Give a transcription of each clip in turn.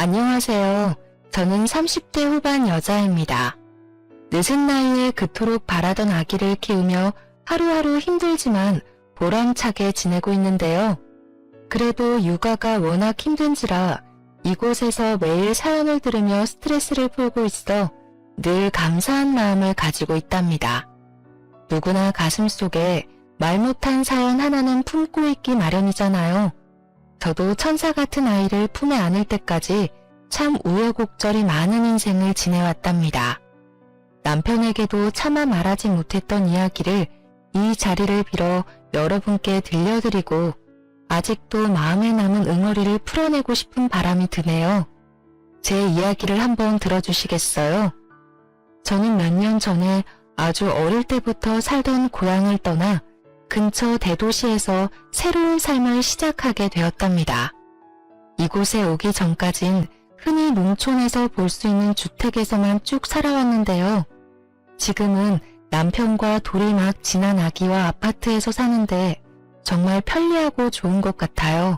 안녕하세요. 저는 30대 후반 여자입니다. 늦은 나이에 그토록 바라던 아기를 키우며 하루하루 힘들지만 보람차게 지내고 있는데요. 그래도 육아가 워낙 힘든지라 이곳에서 매일 사연을 들으며 스트레스를 풀고 있어 늘 감사한 마음을 가지고 있답니다. 누구나 가슴속에 말 못한 사연 하나는 품고 있기 마련이잖아요. 저도 천사 같은 아이를 품에 안을 때까지 참 우여곡절이 많은 인생을 지내왔답니다. 남편에게도 차마 말하지 못했던 이야기를 이 자리를 빌어 여러분께 들려드리고 아직도 마음에 남은 응어리를 풀어내고 싶은 바람이 드네요. 제 이야기를 한번 들어주시겠어요? 저는 몇 년 전에 아주 어릴 때부터 살던 고향을 떠나 근처 대도시에서 새로운 삶을 시작하게 되었답니다. 이곳에 오기 전까진 흔히 농촌에서 볼 수 있는 주택에서만 쭉 살아왔는데요. 지금은 남편과 돌이 막 지난 아기와 아파트에서 사는데 정말 편리하고 좋은 것 같아요.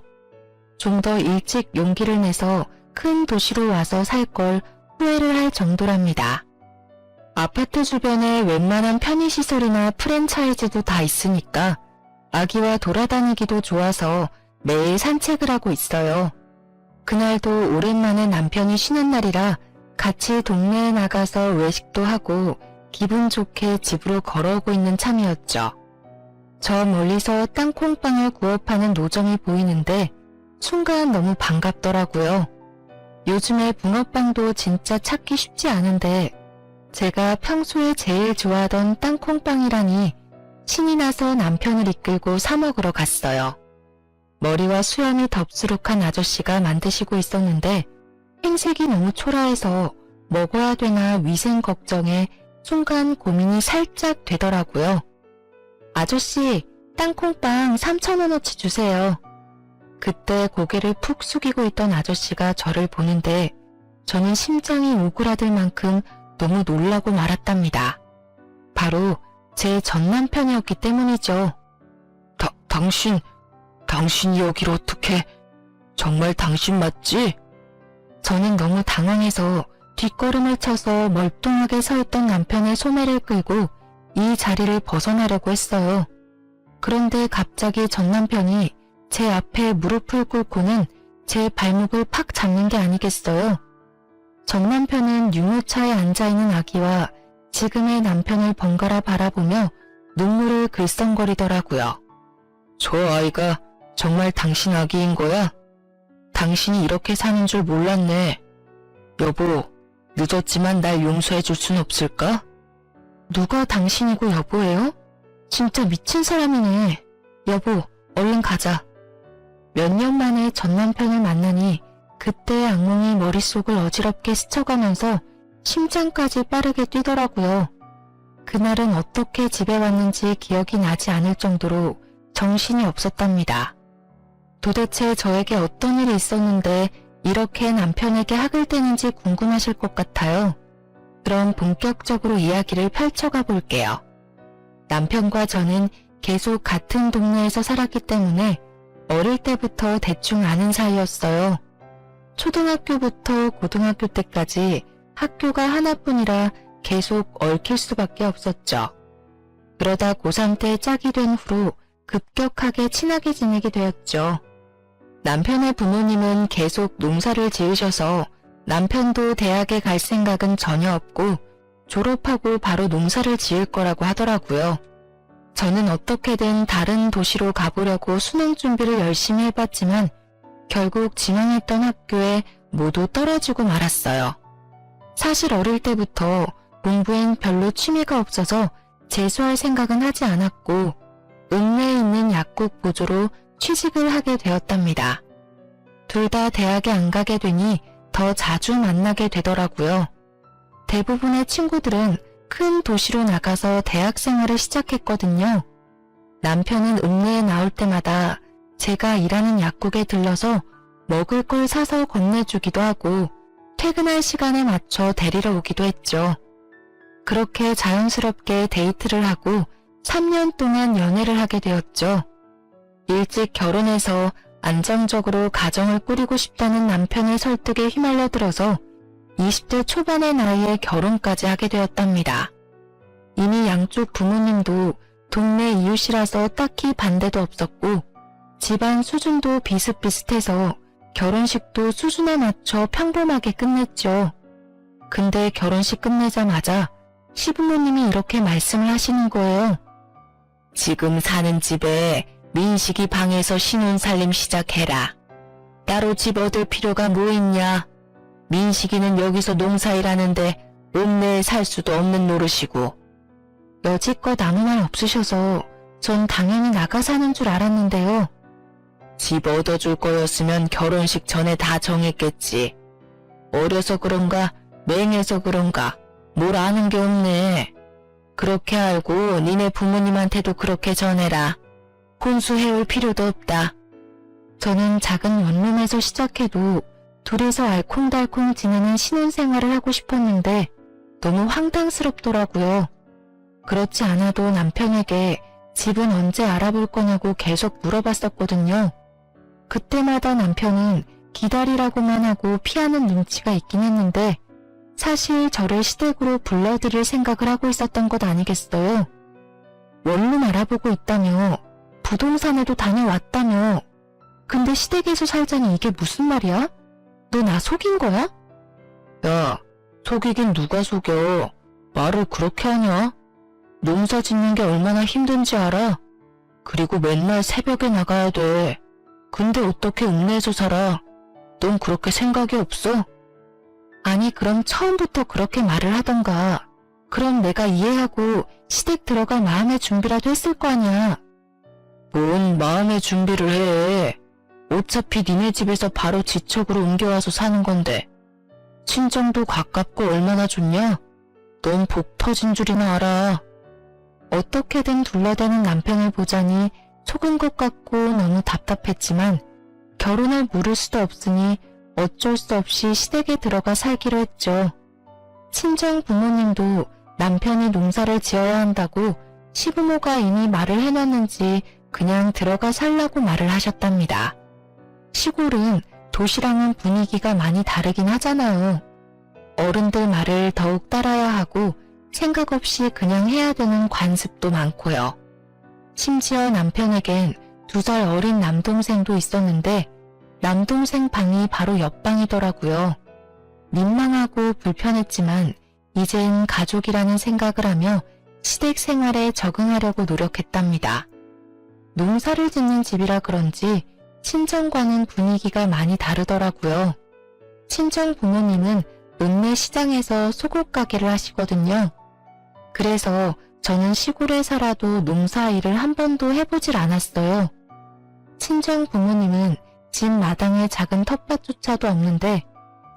좀 더 일찍 용기를 내서 큰 도시로 와서 살 걸 후회를 할 정도랍니다. 아파트 주변에 웬만한 편의시설이나 프랜차이즈도 다 있으니까 아기와 돌아다니기도 좋아서 매일 산책을 하고 있어요. 그날도 오랜만에 남편이 쉬는 날이라 같이 동네에 나가서 외식도 하고 기분 좋게 집으로 걸어오고 있는 참이었죠. 저 멀리서 땅콩빵을 구워 파는 노점이 보이는데 순간 너무 반갑더라고요. 요즘에 붕어빵도 진짜 찾기 쉽지 않은데 제가 평소에 제일 좋아하던 땅콩빵이라니 신이 나서 남편을 이끌고 사 먹으러 갔어요. 머리와 수염이 덥수룩한 아저씨가 만드시고 있었는데 행색이 너무 초라해서 먹어야 되나 위생 걱정에 순간 고민이 살짝 되더라고요. 아저씨, 땅콩빵 3,000원어치 주세요. 그때 고개를 푹 숙이고 있던 아저씨가 저를 보는데 저는 심장이 오그라들 만큼 너무 놀라고 말았답니다. 바로 제 전남편이었기 때문이죠. 당신이 여기를 어떻게... 정말 당신 맞지? 저는 너무 당황해서 뒷걸음을 쳐서 멀뚱하게 서 있던 남편의 소매를 끌고 이 자리를 벗어나려고 했어요. 그런데 갑자기 전남편이 제 앞에 무릎을 꿇고는 제 발목을 팍 잡는 게 아니겠어요? 전남편은 유모차에 앉아있는 아기와 지금의 남편을 번갈아 바라보며 눈물을 글썽거리더라고요. 저 아이가 정말 당신 아기인 거야? 당신이 이렇게 사는 줄 몰랐네. 여보, 늦었지만 날 용서해 줄 순 없을까? 누가 당신이고 여보예요? 진짜 미친 사람이네. 여보, 얼른 가자. 몇 년 만에 전남편을 만나니 그때의 악몽이 머릿속을 어지럽게 스쳐가면서 심장까지 빠르게 뛰더라고요. 그날은 어떻게 집에 왔는지 기억이 나지 않을 정도로 정신이 없었답니다. 도대체 저에게 어떤 일이 있었는데 이렇게 남편에게 학을 떼는지 궁금하실 것 같아요. 그럼 본격적으로 이야기를 펼쳐가 볼게요. 남편과 저는 계속 같은 동네에서 살았기 때문에 어릴 때부터 대충 아는 사이였어요. 초등학교부터 고등학교 때까지 학교가 하나뿐이라 계속 얽힐 수밖에 없었죠. 그러다 고3 때 짝이 된 후로 급격하게 친하게 지내게 되었죠. 남편의 부모님은 계속 농사를 지으셔서 남편도 대학에 갈 생각은 전혀 없고 졸업하고 바로 농사를 지을 거라고 하더라고요. 저는 어떻게든 다른 도시로 가보려고 수능 준비를 열심히 해봤지만 결국 지망했던 학교에 모두 떨어지고 말았어요. 사실 어릴 때부터 공부엔 별로 취미가 없어서 재수할 생각은 하지 않았고 읍내에 있는 약국 보조로 취직을 하게 되었답니다. 둘 다 대학에 안 가게 되니 더 자주 만나게 되더라고요. 대부분의 친구들은 큰 도시로 나가서 대학 생활을 시작했거든요. 남편은 읍내에 나올 때마다 제가 일하는 약국에 들러서 먹을 걸 사서 건네주기도 하고 퇴근할 시간에 맞춰 데리러 오기도 했죠. 그렇게 자연스럽게 데이트를 하고 3년 동안 연애를 하게 되었죠. 일찍 결혼해서 안정적으로 가정을 꾸리고 싶다는 남편의 설득에 휘말려 들어서 20대 초반의 나이에 결혼까지 하게 되었답니다. 이미 양쪽 부모님도 동네 이웃이라서 딱히 반대도 없었고 집안 수준도 비슷비슷해서 결혼식도 수준에 맞춰 평범하게 끝냈죠. 근데 결혼식 끝내자마자 시부모님이 이렇게 말씀을 하시는 거예요. 지금 사는 집에 민식이 방에서 신혼살림 시작해라. 따로 집 얻을 필요가 뭐 있냐. 민식이는 여기서 농사일하는데 읍내에 살 수도 없는 노릇이고. 여지껏 아무 말 없으셔서 전 당연히 나가 사는 줄 알았는데요. 집 얻어줄 거였으면 결혼식 전에 다 정했겠지. 어려서 그런가 맹해서 그런가 뭘 아는 게 없네. 그렇게 알고 니네 부모님한테도 그렇게 전해라. 혼수해올 필요도 없다. 저는 작은 원룸에서 시작해도 둘이서 알콩달콩 지내는 신혼생활을 하고 싶었는데 너무 황당스럽더라고요. 그렇지 않아도 남편에게 집은 언제 알아볼 거냐고 계속 물어봤었거든요. 그때마다 남편은 기다리라고만 하고 피하는 눈치가 있긴 했는데 사실 저를 시댁으로 불러들일 생각을 하고 있었던 것 아니겠어요? 원룸 알아보고 있다며, 부동산에도 다녀왔다며. 근데 시댁에서 살자니 이게 무슨 말이야? 너 나 속인 거야? 야, 속이긴 누가 속여. 말을 그렇게 하냐? 농사 짓는 게 얼마나 힘든지 알아? 그리고 맨날 새벽에 나가야 돼. 근데 어떻게 읍내에서 살아? 넌 그렇게 생각이 없어? 아니 그럼 처음부터 그렇게 말을 하던가. 그럼 내가 이해하고 시댁 들어갈 마음의 준비라도 했을 거 아니야. 뭔 마음의 준비를 해. 어차피 니네 집에서 바로 지척으로 옮겨와서 사는 건데. 친정도 가깝고 얼마나 좋냐? 넌 복 터진 줄이나 알아. 어떻게든 둘러대는 남편을 보자니 속은 것 같고 너무 답답했지만 결혼을 물을 수도 없으니 어쩔 수 없이 시댁에 들어가 살기로 했죠. 친정 부모님도 남편이 농사를 지어야 한다고 시부모가 이미 말을 해놨는지 그냥 들어가 살라고 말을 하셨답니다. 시골은 도시랑은 분위기가 많이 다르긴 하잖아요. 어른들 말을 더욱 따라야 하고 생각 없이 그냥 해야 되는 관습도 많고요. 심지어 남편에겐 2살 어린 남동생도 있었는데 남동생 방이 바로 옆방이더라고요. 민망하고 불편했지만 이젠 가족이라는 생각을 하며 시댁 생활에 적응하려고 노력했답니다. 농사를 짓는 집이라 그런지 친정과는 분위기가 많이 다르더라고요. 친정 부모님은 읍내 시장에서 속옷 가게를 하시거든요. 그래서 저는 시골에 살아도 농사 일을 한 번도 해보질 않았어요. 친정 부모님은 집 마당에 작은 텃밭조차도 없는데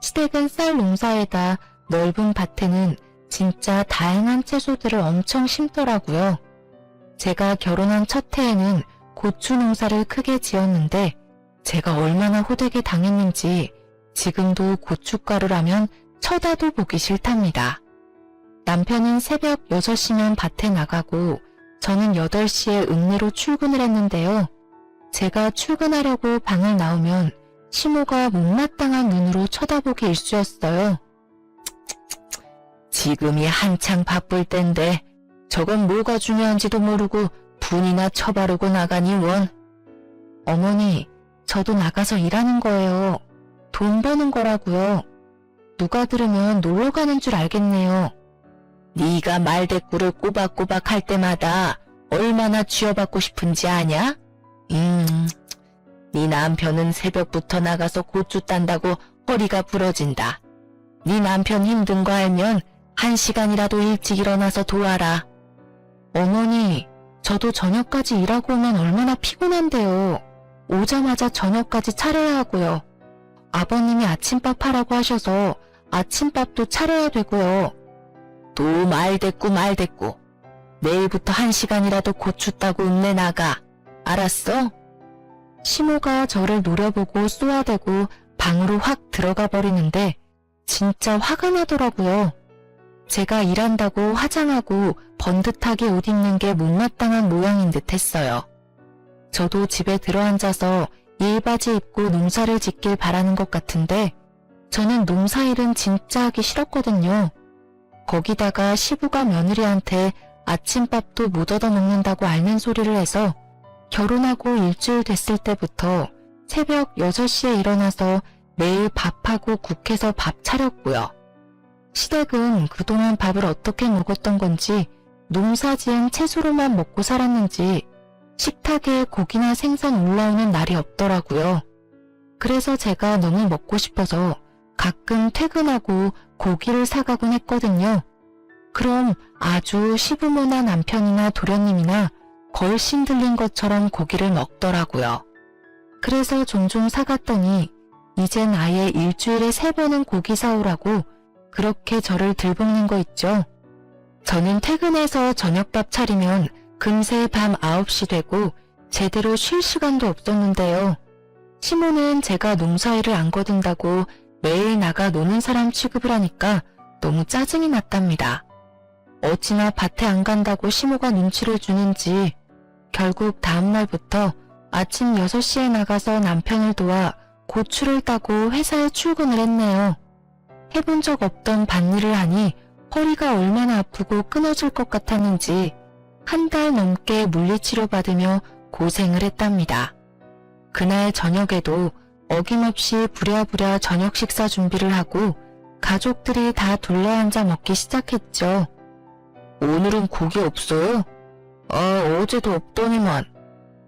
시댁은 쌀 농사에다 넓은 밭에는 진짜 다양한 채소들을 엄청 심더라고요. 제가 결혼한 첫 해에는 고추 농사를 크게 지었는데 제가 얼마나 호되게 당했는지 지금도 고춧가루라면 쳐다도 보기 싫답니다. 남편은 새벽 6시면 밭에 나가고 저는 8시에 읍내로 출근을 했는데요. 제가 출근하려고 방을 나오면 시모가 못마땅한 눈으로 쳐다보기 일쑤였어요. 지금이 한창 바쁠 땐데 저건 뭐가 중요한지도 모르고 분이나 쳐바르고 나가니 원. 어머니, 저도 나가서 일하는 거예요. 돈 버는 거라고요. 누가 들으면 놀러 가는 줄 알겠네요. 네가 말대꾸를 꼬박꼬박 할 때마다 얼마나 쥐어받고 싶은지 아냐? 네 남편은 새벽부터 나가서 고추 딴다고 허리가 부러진다. 네 남편 힘든 거 알면 1시간이라도 일찍 일어나서 도와라. 어머니, 저도 저녁까지 일하고 오면 얼마나 피곤한데요. 오자마자 저녁까지 차려야 하고요. 아버님이 아침밥 하라고 하셔서 아침밥도 차려야 되고요. 또 말대꾸. 내일부터 1시간이라도 고추 따고 읍내 나가. 알았어? 시모가 저를 노려보고 쏘아대고 방으로 확 들어가 버리는데 진짜 화가 나더라고요. 제가 일한다고 화장하고 번듯하게 옷 입는 게 못마땅한 모양인 듯 했어요. 저도 집에 들어앉아서 일바지 입고 농사를 짓길 바라는 것 같은데 저는 농사일은 진짜 하기 싫었거든요. 거기다가 시부가 며느리한테 아침밥도 못 얻어먹는다고 앓는 소리를 해서 결혼하고 일주일 됐을 때부터 새벽 6시에 일어나서 매일 밥하고 국해서 밥 차렸고요. 시댁은 그동안 밥을 어떻게 먹었던 건지 농사지은 채소로만 먹고 살았는지 식탁에 고기나 생선 올라오는 날이 없더라고요. 그래서 제가 너무 먹고 싶어서 가끔 퇴근하고 고기를 사가곤 했거든요. 그럼 아주 시부모나 남편이나 도련님이나 걸신 들린 것처럼 고기를 먹더라고요. 그래서 종종 사갔더니 이젠 아예 일주일에 3번은 고기 사오라고 그렇게 저를 들볶는 거 있죠. 저는 퇴근해서 저녁밥 차리면 금세 밤 9시 되고 제대로 쉴 시간도 없었는데요. 시모는 제가 농사일을 안 거둔다고 매일 나가 노는 사람 취급을 하니까 너무 짜증이 났답니다. 어찌나 밭에 안 간다고 시모가 눈치를 주는지 결국 다음날부터 아침 6시에 나가서 남편을 도와 고추를 따고 회사에 출근을 했네요. 해본 적 없던 밭일을 하니 허리가 얼마나 아프고 끊어질 것 같았는지 한 달 넘게 물리치료 받으며 고생을 했답니다. 그날 저녁에도 어김없이 부랴부랴 저녁 식사 준비를 하고 가족들이 다 둘러앉아 먹기 시작했죠. 오늘은 고기 없어요? 어제도 없더니만.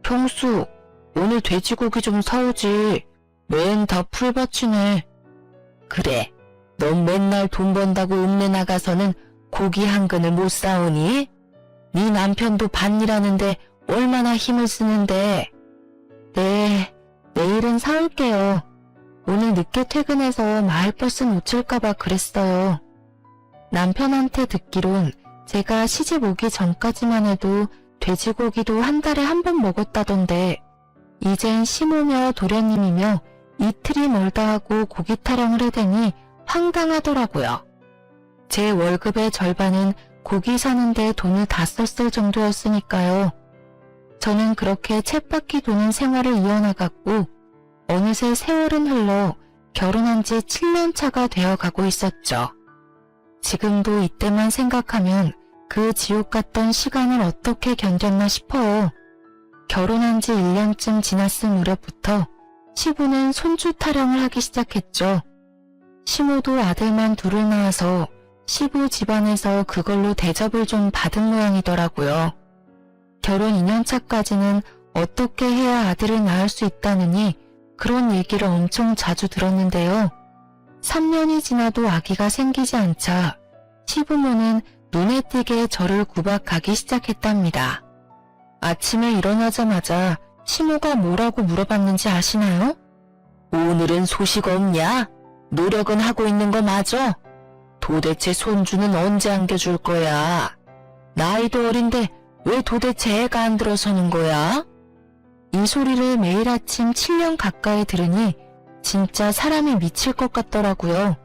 평수, 오늘 돼지고기 좀 사오지. 맨 다 풀밭이네. 그래, 넌 맨날 돈 번다고 읍내 나가서는 고기 한 근을 못 사오니? 네 남편도 밭일하는데 얼마나 힘을 쓰는데. 네, 내일은 사올게요. 오늘 늦게 퇴근해서 마을버스 놓칠까봐 그랬어요. 남편한테 듣기론 제가 시집 오기 전까지만 해도 돼지고기도 한 달에 1번 먹었다던데 이젠 시모며 도련님이며 이틀이 멀다 하고 고기 타령을 해대니 황당하더라고요. 제 월급의 절반은 고기 사는데 돈을 다 썼을 정도였으니까요. 저는 그렇게 쳇바퀴 도는 생활을 이어나갔고 어느새 세월은 흘러 결혼한 지 7년 차가 되어가고 있었죠. 지금도 이때만 생각하면 그 지옥 같던 시간을 어떻게 견뎠나 싶어요. 결혼한 지 1년쯤 지났을 무렵부터 시부는 손주 타령을 하기 시작했죠. 시모도 아들만 둘을 낳아서 시부 집안에서 그걸로 대접을 좀 받은 모양이더라고요. 결혼 2년 차까지는 어떻게 해야 아들을 낳을 수 있다느니 그런 얘기를 엄청 자주 들었는데요. 3년이 지나도 아기가 생기지 않자 시부모는 눈에 띄게 저를 구박하기 시작했답니다. 아침에 일어나자마자 시모가 뭐라고 물어봤는지 아시나요? 오늘은 소식 없냐? 노력은 하고 있는 거 맞아? 도대체 손주는 언제 안겨줄 거야? 나이도 어린데 왜 도대체 애가 안 들어서는 거야? 이 소리를 매일 아침 7년 가까이 들으니 진짜 사람이 미칠 것 같더라고요.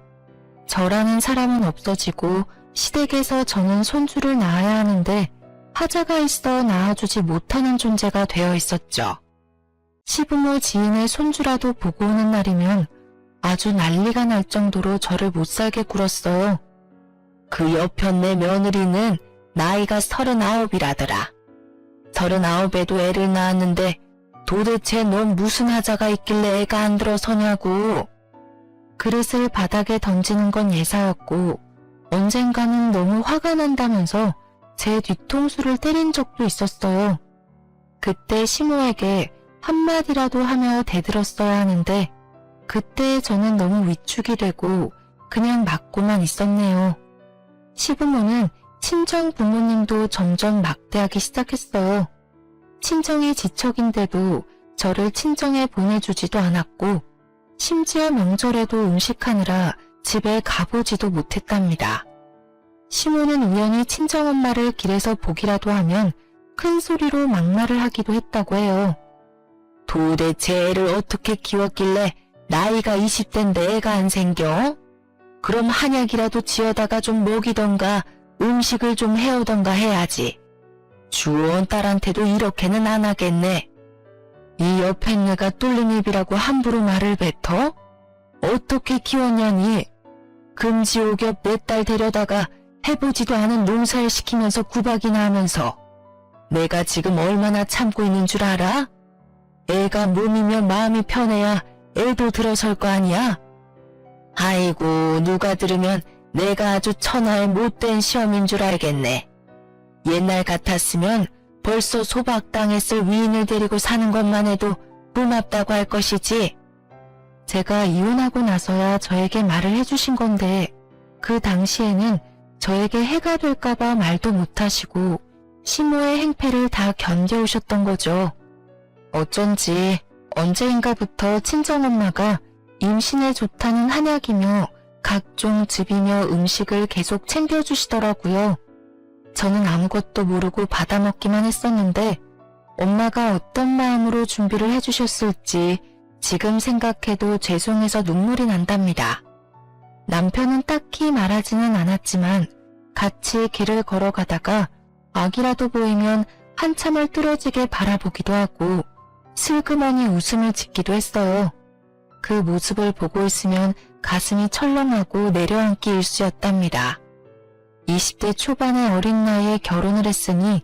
저라는 사람은 없어지고 시댁에서 저는 손주를 낳아야 하는데 하자가 있어 낳아주지 못하는 존재가 되어 있었죠. 시부모 지인의 손주라도 보고 오는 날이면 아주 난리가 날 정도로 저를 못살게 굴었어요. 그 옆편네 며느리는 나이가 39이라더라. 39에도 애를 낳았는데 도대체 넌 무슨 하자가 있길래 애가 안 들어서냐고. 그릇을 바닥에 던지는 건 예사였고 언젠가는 너무 화가 난다면서 제 뒤통수를 때린 적도 있었어요. 그때 시모에게 한마디라도 하며 대들었어야 하는데 그때 저는 너무 위축이 되고 그냥 맞고만 있었네요. 시부모는 친정 부모님도 점점 막대하기 시작했어요. 친정이 지척인데도 저를 친정에 보내주지도 않았고 심지어 명절에도 음식하느라 집에 가보지도 못했답니다. 시모는 우연히 친정엄마를 길에서 보기라도 하면 큰 소리로 막말을 하기도 했다고 해요. 도대체 애를 어떻게 키웠길래 나이가 20대인데 애가 안 생겨? 그럼 한약이라도 지어다가 좀 먹이던가 음식을 좀 해오던가 해야지. 주원 딸한테도 이렇게는 안 하겠네. 이 옆에 내가 뚫린 입이라고 함부로 말을 뱉어? 어떻게 키웠냐니? 금지옥엽 내 딸 데려다가 해보지도 않은 농사를 시키면서 구박이나 하면서 내가 지금 얼마나 참고 있는 줄 알아? 애가 몸이면 마음이 편해야 애도 들어설 거 아니야? 아이고, 누가 들으면 내가 아주 천하의 못된 시험인 줄 알겠네. 옛날 같았으면 벌써 소박당했을 위인을 데리고 사는 것만 해도 고맙다고 할 것이지. 제가 이혼하고 나서야 저에게 말을 해주신 건데 그 당시에는 저에게 해가 될까봐 말도 못하시고 시모의 행패를 다 견뎌오셨던 거죠. 어쩐지 언제인가부터 친정엄마가 임신에 좋다는 한약이며 각종 즙이며 음식을 계속 챙겨주시더라고요. 저는 아무것도 모르고 받아먹기만 했었는데 엄마가 어떤 마음으로 준비를 해주셨을지 지금 생각해도 죄송해서 눈물이 난답니다. 남편은 딱히 말하지는 않았지만 같이 길을 걸어가다가 아기라도 보이면 한참을 뚫어지게 바라보기도 하고 슬그머니 웃음을 짓기도 했어요. 그 모습을 보고 있으면 가슴이 철렁하고 내려앉기 일쑤였답니다. 20대 초반의 어린 나이에 결혼을 했으니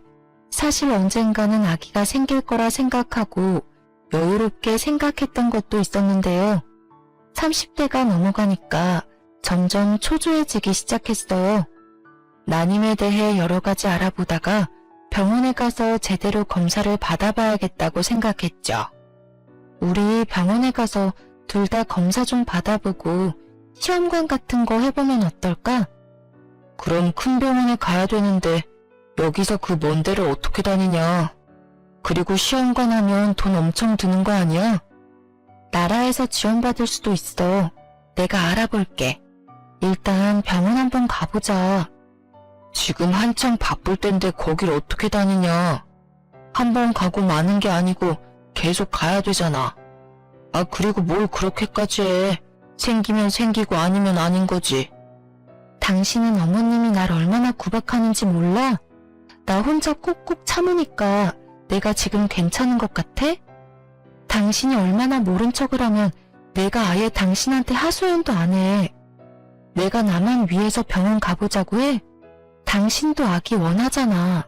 사실 언젠가는 아기가 생길 거라 생각하고 여유롭게 생각했던 것도 있었는데요. 30대가 넘어가니까 점점 초조해지기 시작했어요. 난임에 대해 여러 가지 알아보다가 병원에 가서 제대로 검사를 받아봐야겠다고 생각했죠. 우리 병원에 가서 둘 다 검사 좀 받아보고 시험관 같은 거 해보면 어떨까? 그럼 큰 병원에 가야 되는데 여기서 그 먼 데를 어떻게 다니냐? 그리고 시험관 하면 돈 엄청 드는 거 아니야? 나라에서 지원받을 수도 있어. 내가 알아볼게. 일단 병원 한번 가보자. 지금 한창 바쁠 땐데 거길 어떻게 다니냐? 한번 가고 마는 게 아니고 계속 가야 되잖아. 아, 그리고 뭘 그렇게까지 해. 생기면 생기고 아니면 아닌 거지. 당신은 어머님이 날 얼마나 구박하는지 몰라? 나 혼자 꾹꾹 참으니까 내가 지금 괜찮은 것 같아? 당신이 얼마나 모른 척을 하면 내가 아예 당신한테 하소연도 안 해. 내가 나만 위해서 병원 가보자고 해? 당신도 아기 원하잖아.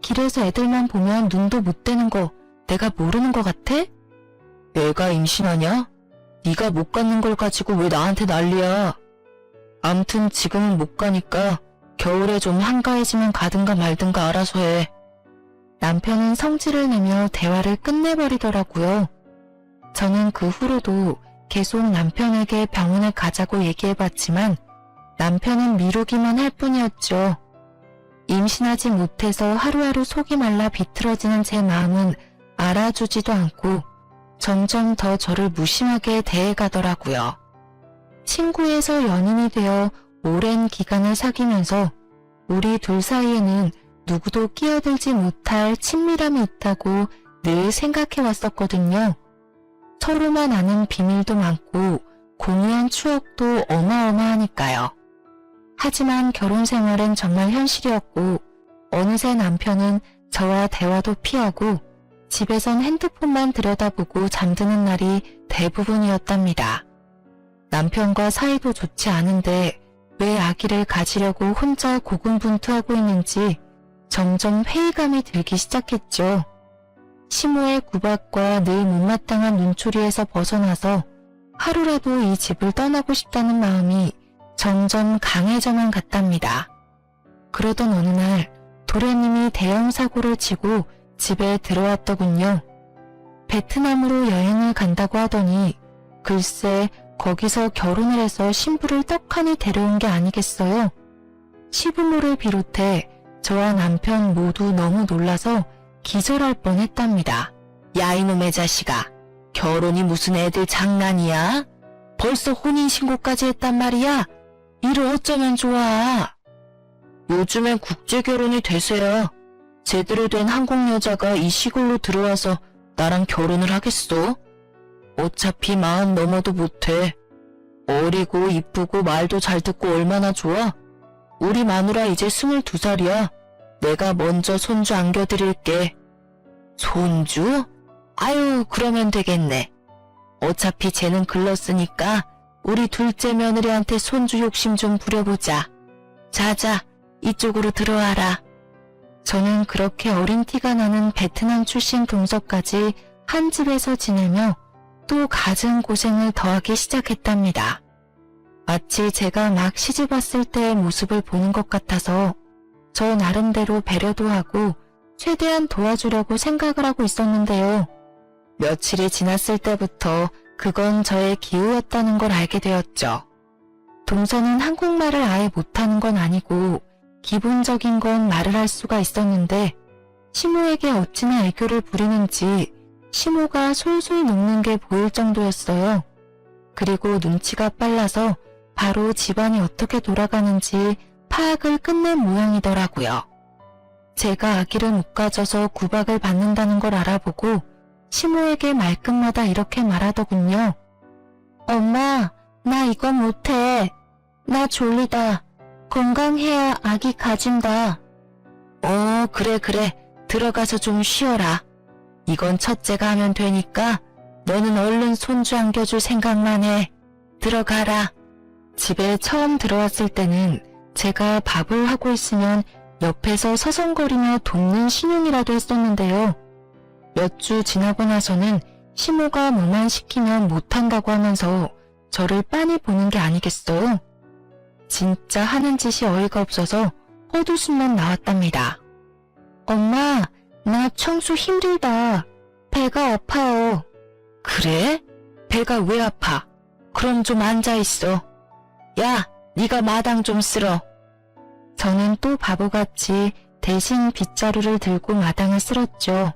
길에서 애들만 보면 눈도 못 떼는 거 내가 모르는 것 같아? 애가 임신하냐? 네가 못 갖는 걸 가지고 왜 나한테 난리야? 암튼 지금은 못 가니까 겨울에 좀 한가해지면 가든가 말든가 알아서 해. 남편은 성질을 내며 대화를 끝내버리더라고요. 저는 그 후로도 계속 남편에게 병원에 가자고 얘기해봤지만 남편은 미루기만 할 뿐이었죠. 임신하지 못해서 하루하루 속이 말라 비틀어지는 제 마음은 알아주지도 않고 점점 더 저를 무심하게 대해가더라고요. 친구에서 연인이 되어 오랜 기간을 사귀면서 우리 둘 사이에는 누구도 끼어들지 못할 친밀함이 있다고 늘 생각해왔었거든요. 서로만 아는 비밀도 많고 공유한 추억도 어마어마하니까요. 하지만 결혼 생활은 정말 현실이었고 어느새 남편은 저와 대화도 피하고 집에선 핸드폰만 들여다보고 잠드는 날이 대부분이었답니다. 남편과 사이도 좋지 않은데 왜 아기를 가지려고 혼자 고군분투하고 있는지 점점 회의감이 들기 시작했죠. 시모의 구박과 늘 못마땅한 눈초리에서 벗어나서 하루라도 이 집을 떠나고 싶다는 마음이 점점 강해져만 갔답니다. 그러던 어느 날 도련님이 대형 사고를 치고 집에 들어왔더군요. 베트남으로 여행을 간다고 하더니 글쎄 거기서 결혼을 해서 신부를 떡하니 데려온 게 아니겠어요? 시부모를 비롯해 저와 남편 모두 너무 놀라서 기절할 뻔했답니다. 야 이놈의 자식아, 결혼이 무슨 애들 장난이야? 벌써 혼인신고까지 했단 말이야? 이를 어쩌면 좋아? 요즘엔 국제결혼이 대세야. 제대로 된 한국 여자가 이 시골로 들어와서 나랑 결혼을 하겠어? 어차피 40 넘어도 못해. 어리고 이쁘고 말도 잘 듣고 얼마나 좋아? 우리 마누라 이제 22살이야. 내가 먼저 손주 안겨드릴게. 손주? 아유, 그러면 되겠네. 어차피 쟤는 글렀으니까 우리 둘째 며느리한테 손주 욕심 좀 부려보자. 자자, 이쪽으로 들어와라. 저는 그렇게 어린 티가 나는 베트남 출신 동서까지 한 집에서 지내며 또 갖은 고생을 더하기 시작했답니다. 마치 제가 막 시집 왔을 때의 모습을 보는 것 같아서 저 나름대로 배려도 하고 최대한 도와주려고 생각을 하고 있었는데요. 며칠이 지났을 때부터 그건 저의 기우였다는 걸 알게 되었죠. 동서는 한국말을 아예 못하는 건 아니고 기본적인 건 말을 할 수가 있었는데 시모에게 어찌나 애교를 부리는지 시모가 솔솔 녹는 게 보일 정도였어요. 그리고 눈치가 빨라서 바로 집안이 어떻게 돌아가는지 파악을 끝낸 모양이더라고요. 제가 아기를 못 가져서 구박을 받는다는 걸 알아보고 시모에게 말끝마다 이렇게 말하더군요. 엄마, 나 이건 못해. 나 졸리다. 건강해야 아기 가진다. 그래. 들어가서 좀 쉬어라. 이건 첫째가 하면 되니까 너는 얼른 손주 안겨줄 생각만 해. 들어가라. 집에 처음 들어왔을 때는 제가 밥을 하고 있으면 옆에서 서성거리며 돕는 신용이라도 했었는데요. 몇 주 지나고 나서는 시모가 뭐만 시키면 못한다고 하면서 저를 빤히 보는 게 아니겠어요? 진짜 하는 짓이 어이가 없어서 헛웃음만 나왔답니다. 엄마, 나 청소 힘들다. 배가 아파요. 그래? 배가 왜 아파? 그럼 좀 앉아있어. 야, 네가 마당 좀 쓸어. 저는 또 바보같이 대신 빗자루를 들고 마당을 쓸었죠.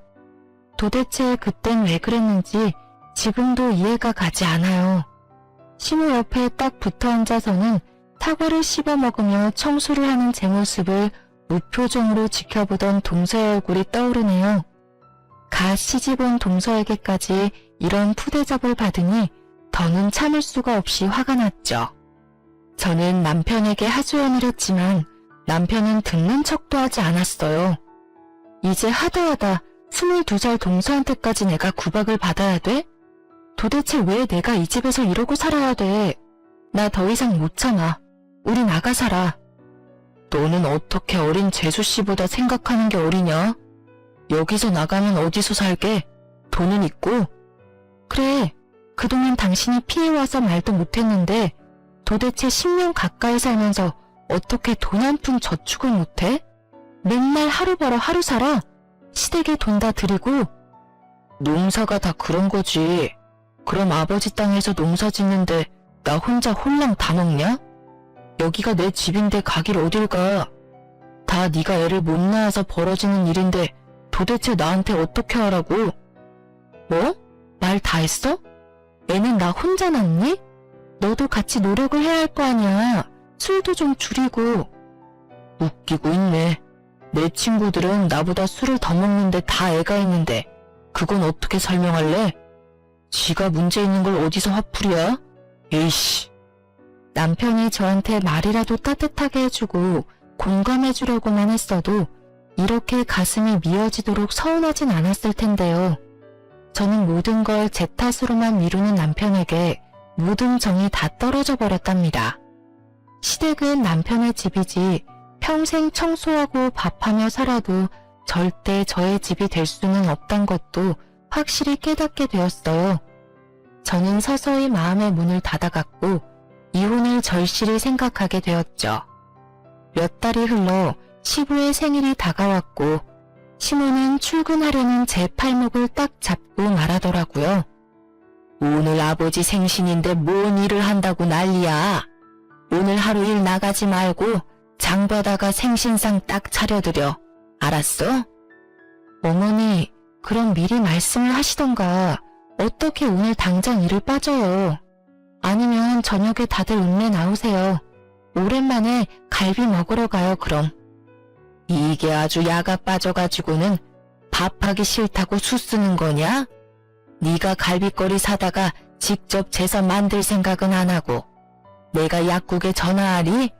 도대체 그땐 왜 그랬는지 지금도 이해가 가지 않아요. 시모 옆에 딱 붙어 앉아서는 사과를 씹어 먹으며 청소를 하는 제 모습을 무표정으로 지켜보던 동서의 얼굴이 떠오르네요. 갓 시집온 동서에게까지 이런 푸대접을 받으니 더는 참을 수가 없이 화가 났죠. 저는 남편에게 하소연을 했지만 남편은 듣는 척도 하지 않았어요. 이제 하다하다 22살 동서한테까지 내가 구박을 받아야 돼? 도대체 왜 내가 이 집에서 이러고 살아야 돼? 나 더 이상 못 참아. 우리 나가 살아. 너는 어떻게 어린 재수씨보다 생각하는 게 어리냐? 여기서 나가면 어디서 살게? 돈은 있고? 그래, 그동안 당신이 피해와서 말도 못했는데 도대체 10년 가까이 살면서 어떻게 돈 한 푼 저축을 못해? 맨날 하루 벌어 하루 살아? 시댁에 돈 다 드리고? 농사가 다 그런 거지. 그럼 아버지 땅에서 농사 짓는데 나 혼자 홀랑 다 먹냐? 여기가 내 집인데 가길 어딜 가. 다 네가 애를 못 낳아서 벌어지는 일인데 도대체 나한테 어떻게 하라고? 뭐? 말 다 했어? 애는 나 혼자 낳니? 너도 같이 노력을 해야 할 거 아니야. 술도 좀 줄이고. 웃기고 있네. 내 친구들은 나보다 술을 더 먹는데 다 애가 있는데 그건 어떻게 설명할래? 지가 문제 있는 걸 어디서 화풀이야? 에이씨. 남편이 저한테 말이라도 따뜻하게 해주고 공감해주려고만 했어도 이렇게 가슴이 미어지도록 서운하진 않았을 텐데요. 저는 모든 걸 제 탓으로만 미루는 남편에게 모든 정이 다 떨어져 버렸답니다. 시댁은 남편의 집이지 평생 청소하고 밥하며 살아도 절대 저의 집이 될 수는 없단 것도 확실히 깨닫게 되었어요. 저는 서서히 마음의 문을 닫아갔고 이혼을 절실히 생각하게 되었죠. 몇 달이 흘러 시부의 생일이 다가왔고 시모는 출근하려는 제 팔목을 딱 잡고 말하더라고요. 오늘 아버지 생신인데 뭔 일을 한다고 난리야. 오늘 하루 일 나가지 말고 장봐다가 생신상 딱 차려드려. 알았어? 어머니, 그럼 미리 말씀을 하시던가 어떻게 오늘 당장 일을 빠져요. 아니면 저녁에 다들 읍내 나오세요. 오랜만에 갈비 먹으러 가요 그럼. 이게 아주 야가 빠져가지고는 밥하기 싫다고 수쓰는 거냐? 네가 갈비거리 사다가 직접 재서 만들 생각은 안 하고 내가 약국에 전화하리?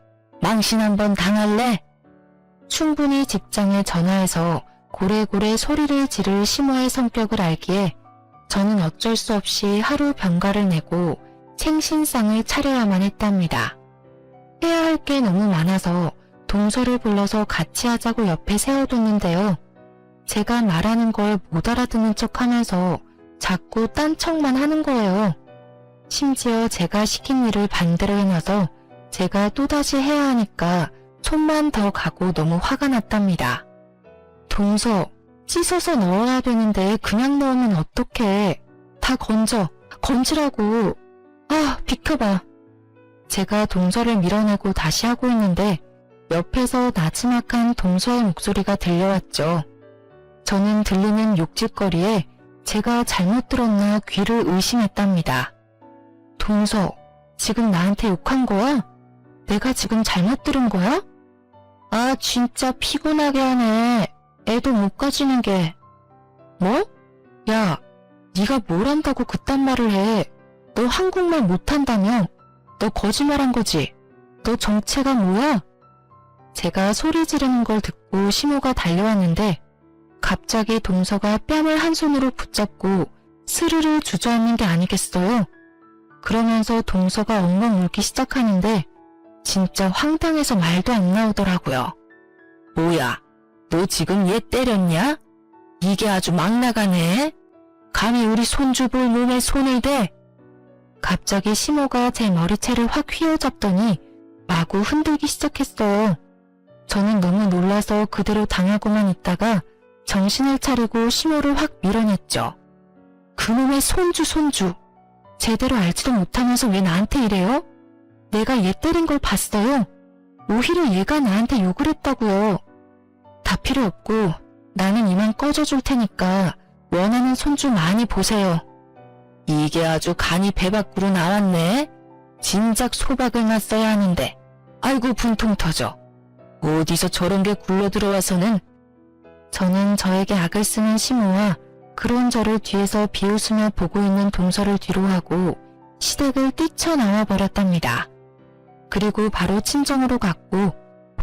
망신 한번 당할래? 충분히 직장에 전화해서 고래고래 소리를 지를 시모의 성격을 알기에 저는 어쩔 수 없이 하루 병가를 내고 생신상을 차려야만 했답니다. 해야 할 게 너무 많아서 동서를 불러서 같이 하자고 옆에 세워뒀는데요. 제가 말하는 걸 못 알아듣는 척하면서 자꾸 딴 척만 하는 거예요. 심지어 제가 시킨 일을 반대로 해놔서 제가 또다시 해야 하니까 손만 더 가고 너무 화가 났답니다. 동서, 씻어서 넣어야 되는데 그냥 넣으면 어떡해. 다 건지라고. 아, 비켜봐. 제가 동서를 밀어내고 다시 하고 있는데 옆에서 나지막한 동서의 목소리가 들려왔죠. 저는 들리는 욕짓거리에 제가 잘못 들었나 귀를 의심했답니다. 동서, 지금 나한테 욕한 거야? 내가 지금 잘못 들은 거야? 아, 진짜 피곤하게 하네. 애도 못 가지는 게. 뭐? 야, 네가 뭘 한다고 그딴 말을 해. 너 한국말 못한다며? 너 거짓말한 거지? 너 정체가 뭐야? 제가 소리 지르는 걸 듣고 심호가 달려왔는데 갑자기 동서가 뺨을 한 손으로 붙잡고 스르르 주저앉는 게 아니겠어요? 그러면서 동서가 엉엉 울기 시작하는데 진짜 황당해서 말도 안 나오더라고요. 뭐야, 너 지금 얘 때렸냐? 이게 아주 막 나가네. 감히 우리 손주 볼 몸에 손을 대. 갑자기 심호가 제 머리채를 확 휘어잡더니 마구 흔들기 시작했어요. 저는 너무 놀라서 그대로 당하고만 있다가 정신을 차리고 심호를 확 밀어냈죠. 그놈의 손주. 제대로 알지도 못하면서 왜 나한테 이래요? 내가 얘 때린 걸 봤어요. 오히려 얘가 나한테 욕을 했다고요. 다 필요 없고 나는 이만 꺼져줄 테니까 원하는 손주 많이 보세요. 이게 아주 간이 배 밖으로 나왔네. 진작 소박을 놨어야 하는데. 아이고 분통 터져. 어디서 저런 게 굴러 들어와서는. 저는 저에게 악을 쓰는 심호와 그런 저를 뒤에서 비웃으며 보고 있는 동서를 뒤로 하고 시댁을 뛰쳐나와 버렸답니다. 그리고 바로 친정으로 갔고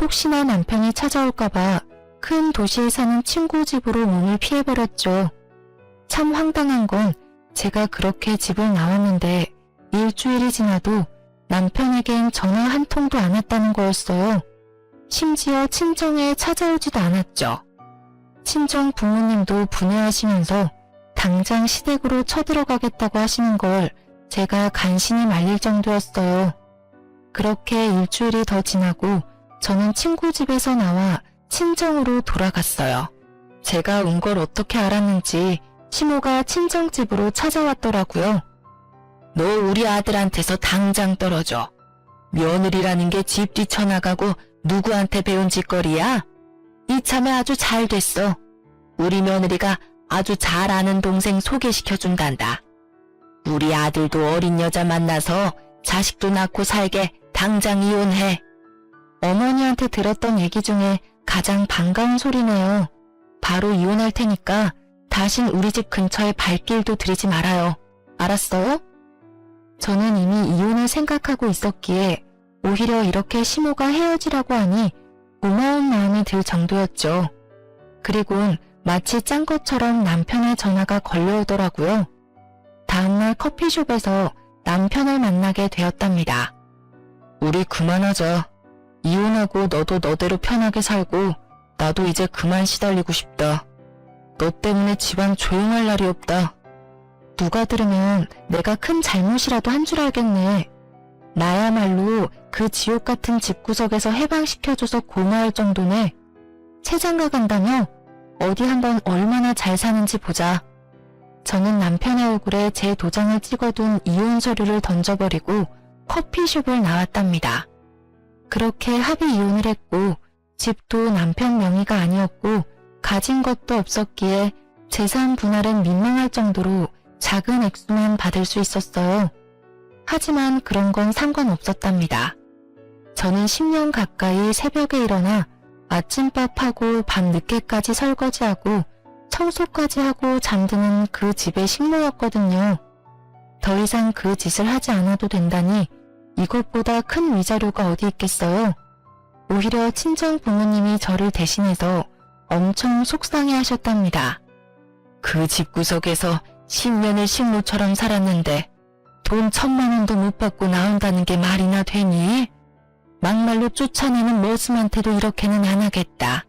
혹시나 남편이 찾아올까봐 큰 도시에 사는 친구 집으로 몸을 피해버렸죠. 참 황당한 건 제가 그렇게 집을 나왔는데 일주일이 지나도 남편에겐 전화 한 통도 안 왔다는 거였어요. 심지어 친정에 찾아오지도 않았죠. 친정 부모님도 분해하시면서 당장 시댁으로 쳐들어가겠다고 하시는 걸 제가 간신히 말릴 정도였어요. 그렇게 일주일이 더 지나고 저는 친구 집에서 나와 친정으로 돌아갔어요. 제가 온 걸 어떻게 알았는지 심호가 친정집으로 찾아왔더라고요. 너 우리 아들한테서 당장 떨어져. 며느리라는 게 집 뛰쳐나가고 누구한테 배운 짓거리야? 이참에 아주 잘 됐어. 우리 며느리가 아주 잘 아는 동생 소개시켜준단다. 우리 아들도 어린 여자 만나서 자식도 낳고 살게 당장 이혼해. 어머니한테 들었던 얘기 중에 가장 반가운 소리네요. 바로 이혼할 테니까 다신 우리 집 근처에 발길도 들이지 말아요. 알았어요? 저는 이미 이혼을 생각하고 있었기에 오히려 이렇게 심호가 헤어지라고 하니 고마운 마음이 들 정도였죠. 그리곤 마치 짠 것처럼 남편의 전화가 걸려오더라고요. 다음날 커피숍에서 남편을 만나게 되었답니다. 우리 그만하자. 이혼하고 너도 너대로 편하게 살고 나도 이제 그만 시달리고 싶다. 너 때문에 집안 조용할 날이 없다. 누가 들으면 내가 큰 잘못이라도 한 줄 알겠네. 나야말로 그 지옥 같은 집구석에서 해방시켜줘서 고마울 정도네. 세장가 간다며? 어디 한번 얼마나 잘 사는지 보자. 저는 남편의 얼굴에 제 도장을 찍어둔 이혼 서류를 던져버리고 커피숍을 나왔답니다. 그렇게 합의 이혼을 했고 집도 남편 명의가 아니었고 가진 것도 없었기에 재산 분할은 민망할 정도로 작은 액수만 받을 수 있었어요. 하지만 그런 건 상관없었답니다. 저는 10년 가까이 새벽에 일어나 아침밥하고 밤 늦게까지 설거지하고 청소까지 하고 잠드는 그 집의 식모였거든요. 더 이상 그 짓을 하지 않아도 된다니 이것보다 큰 위자료가 어디 있겠어요. 오히려 친정 부모님이 저를 대신해서 엄청 속상해 하셨답니다. 그 집구석에서 10년을 식모처럼 살았는데 돈 1,000만 원도 못 받고 나온다는 게 말이나 되니? 막말로 쫓아내는 머슴한테도 이렇게는 안 하겠다.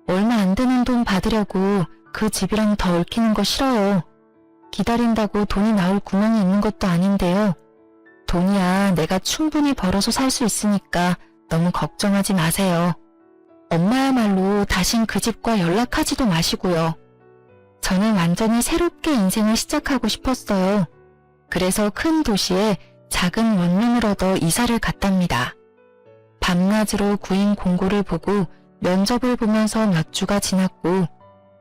얼마 안 되는 돈 받으려고 그 집이랑 더 얽히는 거 싫어요. 기다린다고 돈이 나올 구멍이 있는 것도 아닌데요. 돈이야 내가 충분히 벌어서 살 수 있으니까 너무 걱정하지 마세요. 엄마야말로 다신 그 집과 연락하지도 마시고요. 저는 완전히 새롭게 인생을 시작하고 싶었어요. 그래서 큰 도시에 작은 원룸을 얻어 이사를 갔답니다. 밤낮으로 구인 공고를 보고 면접을 보면서 몇 주가 지났고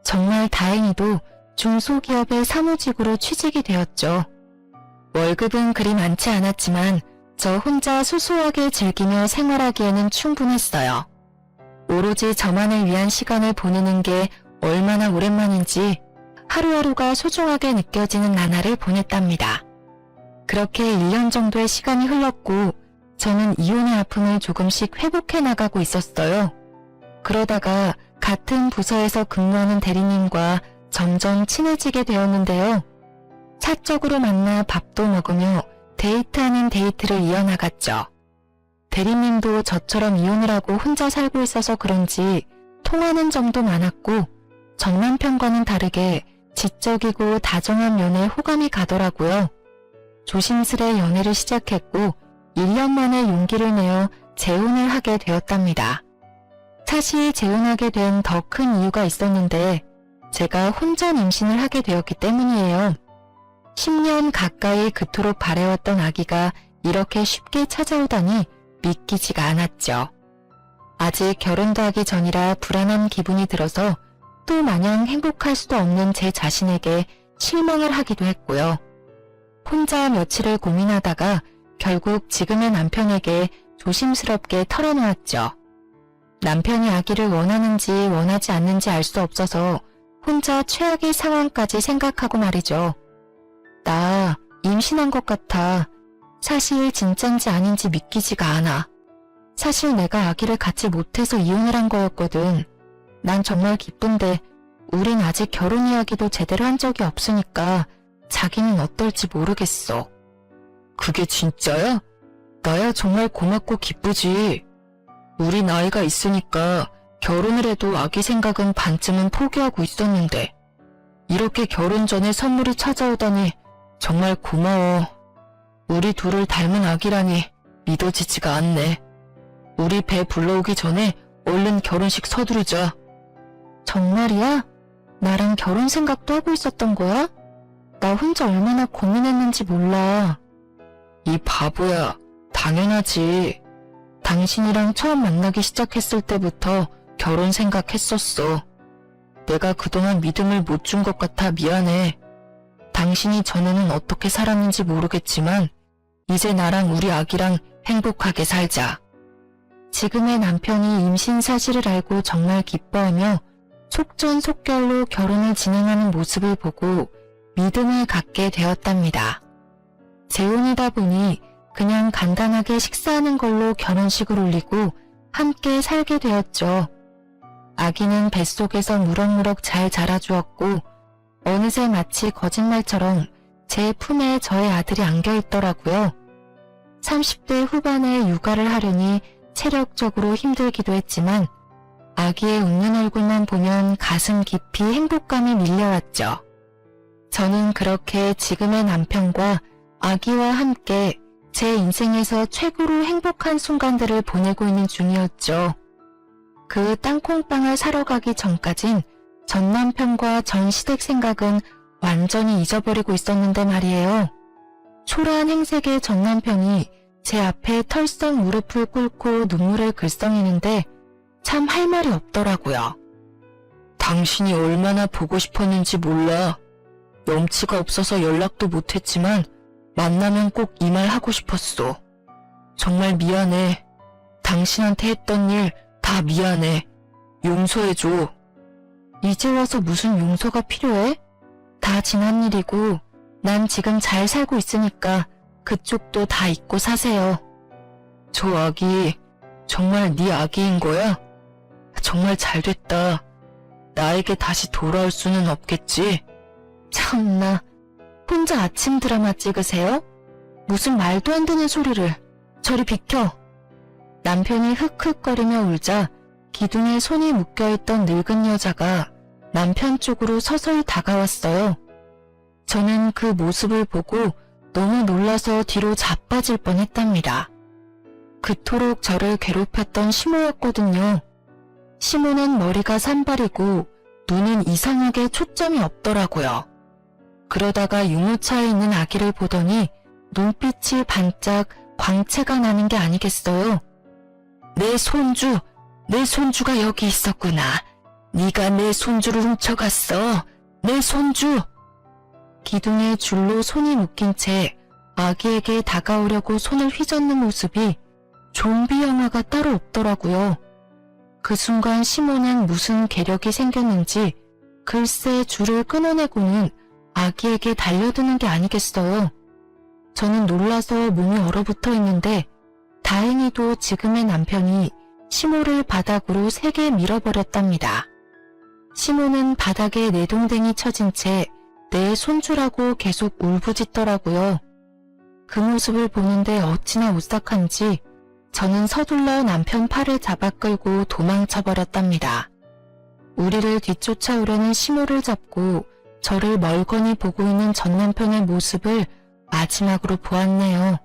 정말 다행히도 중소기업의 사무직으로 취직이 되었죠. 월급은 그리 많지 않았지만 저 혼자 소소하게 즐기며 생활하기에는 충분했어요. 오로지 저만을 위한 시간을 보내는 게 얼마나 오랜만인지 하루하루가 소중하게 느껴지는 나날을 보냈답니다. 그렇게 1년 정도의 시간이 흘렀고 저는 이혼의 아픔을 조금씩 회복해 나가고 있었어요. 그러다가 같은 부서에서 근무하는 대리님과 점점 친해지게 되었는데요. 사적으로 만나 밥도 먹으며 데이트 아닌 데이트를 이어나갔죠. 대리님도 저처럼 이혼을 하고 혼자 살고 있어서 그런지 통하는 점도 많았고 전 남편과는 다르게 지적이고 다정한 면에 호감이 가더라고요. 조심스레 연애를 시작했고 1년 만에 용기를 내어 재혼을 하게 되었답니다. 사실 재혼하게 된 더 큰 이유가 있었는데 제가 혼전 임신을 하게 되었기 때문이에요. 10년 가까이 그토록 바래왔던 아기가 이렇게 쉽게 찾아오다니 믿기지가 않았죠. 아직 결혼도 하기 전이라 불안한 기분이 들어서 또 마냥 행복할 수도 없는 제 자신에게 실망을 하기도 했고요. 혼자 며칠을 고민하다가 결국 지금의 남편에게 조심스럽게 털어놓았죠. 남편이 아기를 원하는지 원하지 않는지 알 수 없어서 혼자 최악의 상황까지 생각하고 말이죠. 나 임신한 것 같아. 사실 진짠지 아닌지 믿기지가 않아. 사실 내가 아기를 갖지 못해서 이혼을 한 거였거든. 난 정말 기쁜데 우린 아직 결혼 이야기도 제대로 한 적이 없으니까 자기는 어떨지 모르겠어. 그게 진짜야? 나야 정말 고맙고 기쁘지. 우리 나이가 있으니까 결혼을 해도 아기 생각은 반쯤은 포기하고 있었는데 이렇게 결혼 전에 선물이 찾아오다니 정말 고마워. 우리 둘을 닮은 아기라니 믿어지지가 않네. 우리 배 불러오기 전에 얼른 결혼식 서두르자. 정말이야? 나랑 결혼 생각도 하고 있었던 거야? 나 혼자 얼마나 고민했는지 몰라. 이 바보야, 당연하지. 당신이랑 처음 만나기 시작했을 때부터 결혼 생각했었어. 내가 그동안 믿음을 못 준 것 같아 미안해. 당신이 전에는 어떻게 살았는지 모르겠지만 이제 나랑 우리 아기랑 행복하게 살자. 지금의 남편이 임신 사실을 알고 정말 기뻐하며 속전속결로 결혼을 진행하는 모습을 보고 믿음을 갖게 되었답니다. 재혼이다 보니 그냥 간단하게 식사하는 걸로 결혼식을 올리고 함께 살게 되었죠. 아기는 뱃속에서 무럭무럭 잘 자라주었고 어느새 마치 거짓말처럼 제 품에 저의 아들이 안겨있더라고요. 30대 후반에 육아를 하려니 체력적으로 힘들기도 했지만 아기의 웃는 얼굴만 보면 가슴 깊이 행복감이 밀려왔죠. 저는 그렇게 지금의 남편과 아기와 함께 제 인생에서 최고로 행복한 순간들을 보내고 있는 중이었죠. 그 땅콩빵을 사러 가기 전까진 전 남편과 전 시댁 생각은 완전히 잊어버리고 있었는데 말이에요. 초라한 행색의 전 남편이 제 앞에 털썩 무릎을 꿇고 눈물을 글썽이는데 참 할 말이 없더라고요. 당신이 얼마나 보고 싶었는지 몰라. 염치가 없어서 연락도 못했지만 만나면 꼭 이 말 하고 싶었어. 정말 미안해. 당신한테 했던 일 다 미안해. 용서해줘. 이제 와서 무슨 용서가 필요해? 다 지난 일이고 난 지금 잘 살고 있으니까 그쪽도 다 잊고 사세요. 저 아기 정말 네 아기인 거야? 정말 잘됐다. 나에게 다시 돌아올 수는 없겠지? 참나, 혼자 아침 드라마 찍으세요? 무슨 말도 안 되는 소리를. 저리 비켜. 남편이 헥헥거리며 울자 기둥에 손이 묶여있던 늙은 여자가 남편 쪽으로 서서히 다가왔어요. 저는 그 모습을 보고 너무 놀라서 뒤로 자빠질 뻔했답니다. 그토록 저를 괴롭혔던 시모였거든요. 시모는 머리가 산발이고 눈은 이상하게 초점이 없더라고요. 그러다가 유모차에 있는 아기를 보더니 눈빛이 반짝 광채가 나는 게 아니겠어요. 내 손주가 여기 있었구나. 네가 내 손주를 훔쳐갔어. 내 손주. 기둥에 줄로 손이 묶인 채 아기에게 다가오려고 손을 휘젓는 모습이 좀비 영화가 따로 없더라고요. 그 순간 시모는 무슨 계력이 생겼는지 글쎄 줄을 끊어내고는 아기에게 달려드는 게 아니겠어요. 저는 놀라서 몸이 얼어붙어 있는데 다행히도 지금의 남편이 시모를 바닥으로 세게 밀어버렸답니다. 시모는 바닥에 내동댕이 쳐진 채 내 손주라고 계속 울부짖더라고요. 그 모습을 보는데 어찌나 오싹한지 저는 서둘러 남편 팔을 잡아 끌고 도망쳐버렸답니다. 우리를 뒤쫓아오려는 시모를 잡고 저를 멀거니 보고 있는 전 남편의 모습을 마지막으로 보았네요.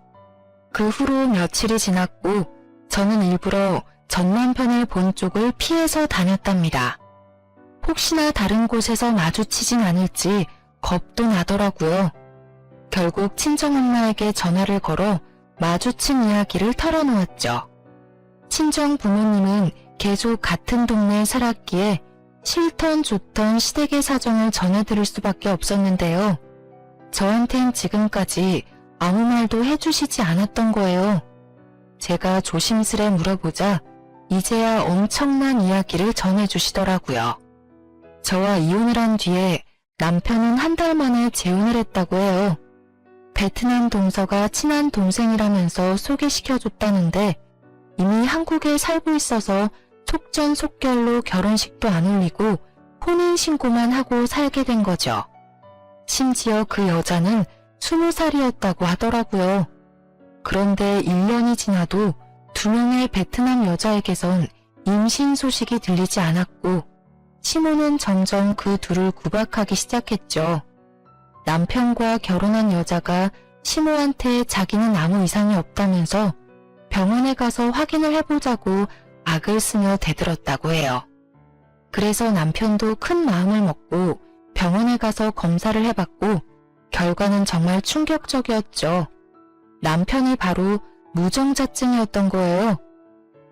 그 후로 며칠이 지났고 저는 일부러 전 남편을 본 쪽을 피해서 다녔답니다. 혹시나 다른 곳에서 마주치진 않을지 겁도 나더라고요. 결국 친정엄마에게 전화를 걸어 마주친 이야기를 털어놓았죠. 친정 부모님은 계속 같은 동네에 살았기에 싫던 좋던 시댁의 사정을 전해드릴 수밖에 없었는데요. 저한텐 지금까지 아무 말도 해주시지 않았던 거예요. 제가 조심스레 물어보자 이제야 엄청난 이야기를 전해주시더라고요. 저와 이혼을 한 뒤에 남편은 한 달 만에 재혼을 했다고 해요. 베트남 동서가 친한 동생이라면서 소개시켜줬다는데 이미 한국에 살고 있어서 속전속결로 결혼식도 안 올리고 혼인신고만 하고 살게 된 거죠. 심지어 그 여자는 20살이었다고 하더라고요. 그런데 1년이 지나도 2명의 베트남 여자에게선 임신 소식이 들리지 않았고 시모는 점점 그 둘을 구박하기 시작했죠. 남편과 결혼한 여자가 시모한테 자기는 아무 이상이 없다면서 병원에 가서 확인을 해보자고 악을 쓰며 대들었다고 해요. 그래서 남편도 큰 마음을 먹고 병원에 가서 검사를 해봤고 결과는 정말 충격적이었죠. 남편이 바로 무정자증이었던 거예요.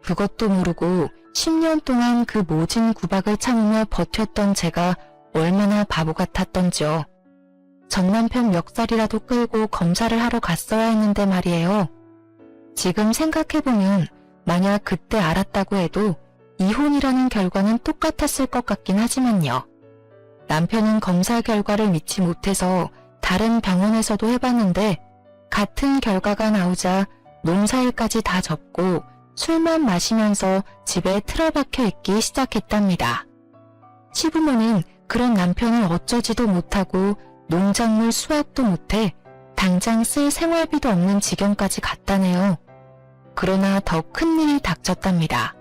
그것도 모르고 10년 동안 그 모진 구박을 참으며 버텼던 제가 얼마나 바보 같았던지요. 전 남편 멱살이라도 끌고 검사를 하러 갔어야 했는데 말이에요. 지금 생각해보면 만약 그때 알았다고 해도 이혼이라는 결과는 똑같았을 것 같긴 하지만요. 남편은 검사 결과를 믿지 못해서 다른 병원에서도 해봤는데 같은 결과가 나오자 농사일까지 다 접고 술만 마시면서 집에 틀어박혀 있기 시작했답니다. 시부모는 그런 남편을 어쩌지도 못하고 농작물 수확도 못해 당장 쓸 생활비도 없는 지경까지 갔다네요. 그러나 더 큰 일이 닥쳤답니다.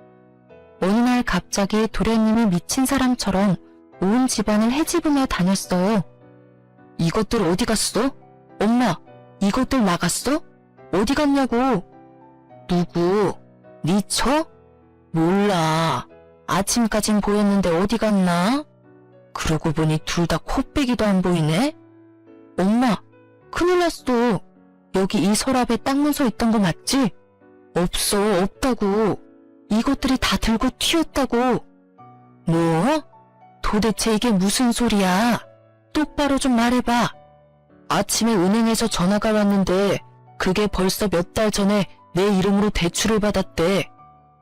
어느 날 갑자기 도련님이 미친 사람처럼 온 집안을 헤집으며 다녔어요. 이것들 어디 갔어? 엄마, 이것들 나갔어? 어디 갔냐고? 누구? 네 처? 몰라. 아침까진 보였는데 어디 갔나? 그러고 보니 둘 다 코빼기도 안 보이네? 엄마, 큰일 났어. 여기 이 서랍에 땅 문서 있던 거 맞지? 없어, 없다고. 이것들이 다 들고 튀었다고. 뭐? 도대체 이게 무슨 소리야? 똑바로 좀 말해봐. 아침에 은행에서 전화가 왔는데 그게 벌써 몇 달 전에 내 이름으로 대출을 받았대.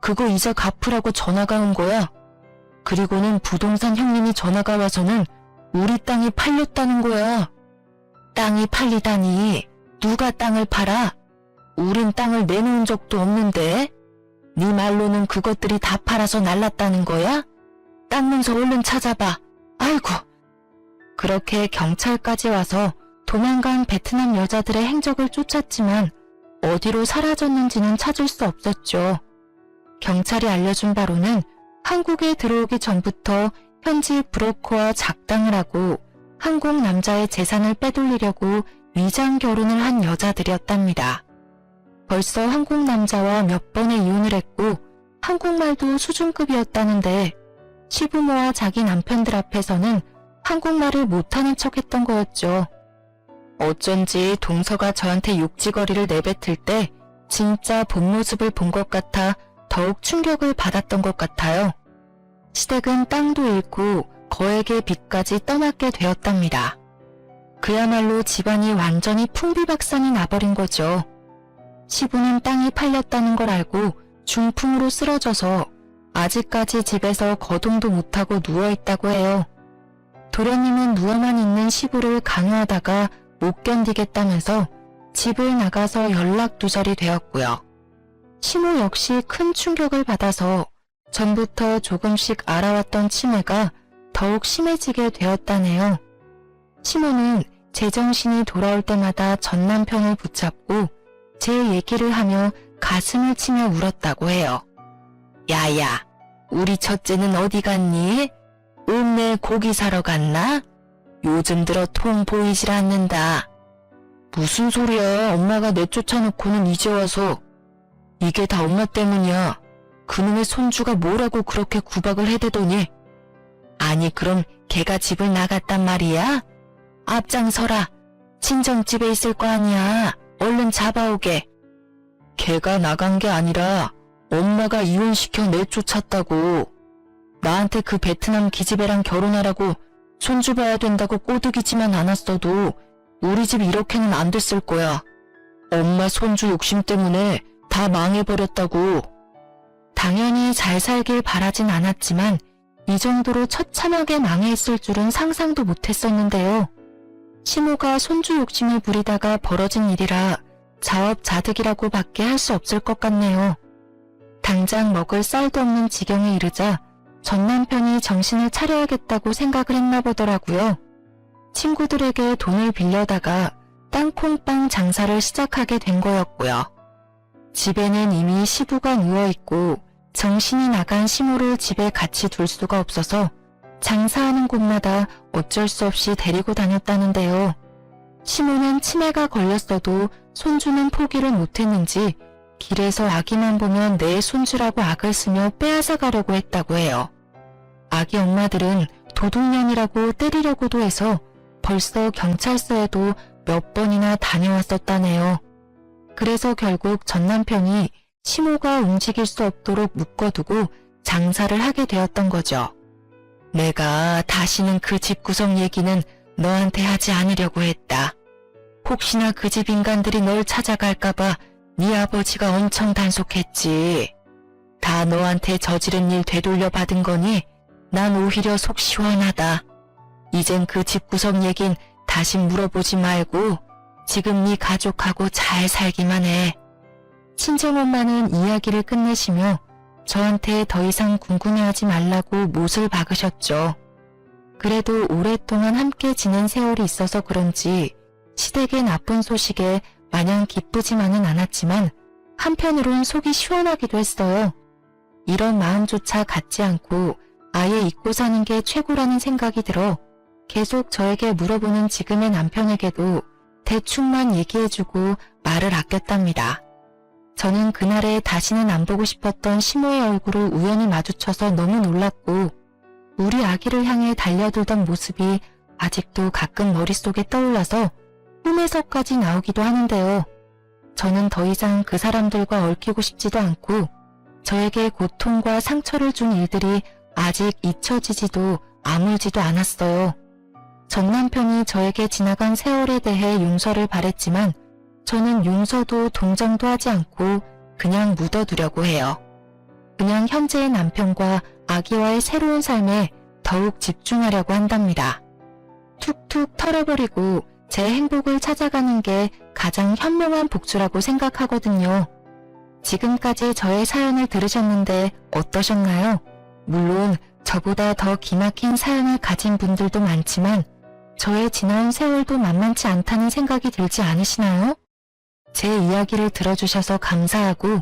그거 이자 갚으라고 전화가 온 거야. 그리고는 부동산 형님이 전화가 와서는 우리 땅이 팔렸다는 거야. 땅이 팔리다니. 누가 땅을 팔아? 우린 땅을 내놓은 적도 없는데. 네 말로는 그것들이 다 팔아서 날랐다는 거야? 땅 문서 얼른 찾아봐. 아이고. 그렇게 경찰까지 와서 도망간 베트남 여자들의 행적을 쫓았지만 어디로 사라졌는지는 찾을 수 없었죠. 경찰이 알려준 바로는 한국에 들어오기 전부터 현지 브로커와 작당을 하고 한국 남자의 재산을 빼돌리려고 위장 결혼을 한 여자들이었답니다. 벌써 한국 남자와 몇 번의 이혼을 했고 한국말도 수준급이었다는데 시부모와 자기 남편들 앞에서는 한국말을 못하는 척했던 거였죠. 어쩐지 동서가 저한테 욕지거리를 내뱉을 때 진짜 본 모습을 본 것 같아 더욱 충격을 받았던 것 같아요. 시댁은 땅도 잃고 거액의 빚까지 떠맡게 되었답니다. 그야말로 집안이 완전히 풍비박산이 나버린 거죠. 시부는 땅이 팔렸다는 걸 알고 중풍으로 쓰러져서 아직까지 집에서 거동도 못하고 누워있다고 해요. 도련님은 누워만 있는 시부를 강요하다가 못 견디겠다면서 집을 나가서 연락두절이 되었고요. 시모 역시 큰 충격을 받아서 전부터 조금씩 알아왔던 치매가 더욱 심해지게 되었다네요. 시모는 제정신이 돌아올 때마다 전 남편을 붙잡고 제 얘기를 하며 가슴을 치며 울었다고 해요. 야야, 우리 첫째는 어디 갔니? 읍내 고기 사러 갔나? 요즘 들어 통 보이질 않는다. 무슨 소리야, 엄마가 내쫓아놓고는 이제 와서. 이게 다 엄마 때문이야. 그놈의 손주가 뭐라고 그렇게 구박을 해대더니. 아니 그럼 걔가 집을 나갔단 말이야? 앞장서라. 친정집에 있을 거 아니야. 얼른 잡아오게. 걔가 나간 게 아니라 엄마가 이혼시켜 내쫓았다고. 나한테 그 베트남 기집애랑 결혼하라고 손주 봐야 된다고 꼬드기지만 않았어도 우리 집 이렇게는 안 됐을 거야. 엄마 손주 욕심 때문에 다 망해버렸다고. 당연히 잘 살길 바라진 않았지만 이 정도로 처참하게 망해있을 줄은 상상도 못했었는데요. 시모가 손주 욕심을 부리다가 벌어진 일이라 자업자득이라고 밖에 할 수 없을 것 같네요. 당장 먹을 쌀도 없는 지경에 이르자 전 남편이 정신을 차려야겠다고 생각을 했나 보더라고요. 친구들에게 돈을 빌려다가 땅콩빵 장사를 시작하게 된 거였고요. 집에는 이미 시부가 누워있고 정신이 나간 시모를 집에 같이 둘 수가 없어서 장사하는 곳마다 어쩔 수 없이 데리고 다녔다는데요. 시모는 치매가 걸렸어도 손주는 포기를 못했는지 길에서 아기만 보면 내 손주라고 악을 쓰며 빼앗아 가려고 했다고 해요. 아기 엄마들은 도둑년이라고 때리려고도 해서 벌써 경찰서에도 몇 번이나 다녀왔었다네요. 그래서 결국 전 남편이 시모가 움직일 수 없도록 묶어두고 장사를 하게 되었던 거죠. 내가 다시는 그 집구석 얘기는 너한테 하지 않으려고 했다. 혹시나 그 집 인간들이 널 찾아갈까봐 네 아버지가 엄청 단속했지. 다 너한테 저지른 일 되돌려 받은 거니 난 오히려 속 시원하다. 이젠 그 집구석 얘긴 다시 물어보지 말고 지금 네 가족하고 잘 살기만 해. 친정엄마는 이야기를 끝내시며 저한테 더 이상 궁금해하지 말라고 못을 박으셨죠. 그래도 오랫동안 함께 지낸 세월이 있어서 그런지 시댁의 나쁜 소식에 마냥 기쁘지만은 않았지만 한편으론 속이 시원하기도 했어요. 이런 마음조차 갖지 않고 아예 잊고 사는 게 최고라는 생각이 들어 계속 저에게 물어보는 지금의 남편에게도 대충만 얘기해주고 말을 아꼈답니다. 저는 그날에 다시는 안 보고 싶었던 시모의 얼굴을 우연히 마주쳐서 너무 놀랐고 우리 아기를 향해 달려들던 모습이 아직도 가끔 머릿속에 떠올라서 꿈에서까지 나오기도 하는데요. 저는 더 이상 그 사람들과 얽히고 싶지도 않고 저에게 고통과 상처를 준 일들이 아직 잊혀지지도 아물지도 않았어요. 전 남편이 저에게 지나간 세월에 대해 용서를 바랬지만 저는 용서도 동정도 하지 않고 그냥 묻어두려고 해요. 그냥 현재의 남편과 아기와의 새로운 삶에 더욱 집중하려고 한답니다. 툭툭 털어버리고 제 행복을 찾아가는 게 가장 현명한 복수라고 생각하거든요. 지금까지 저의 사연을 들으셨는데 어떠셨나요? 물론 저보다 더 기막힌 사연을 가진 분들도 많지만 저의 지나온 세월도 만만치 않다는 생각이 들지 않으시나요? 제 이야기를 들어주셔서 감사하고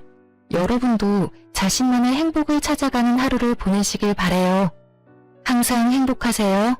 여러분도 자신만의 행복을 찾아가는 하루를 보내시길 바래요. 항상 행복하세요.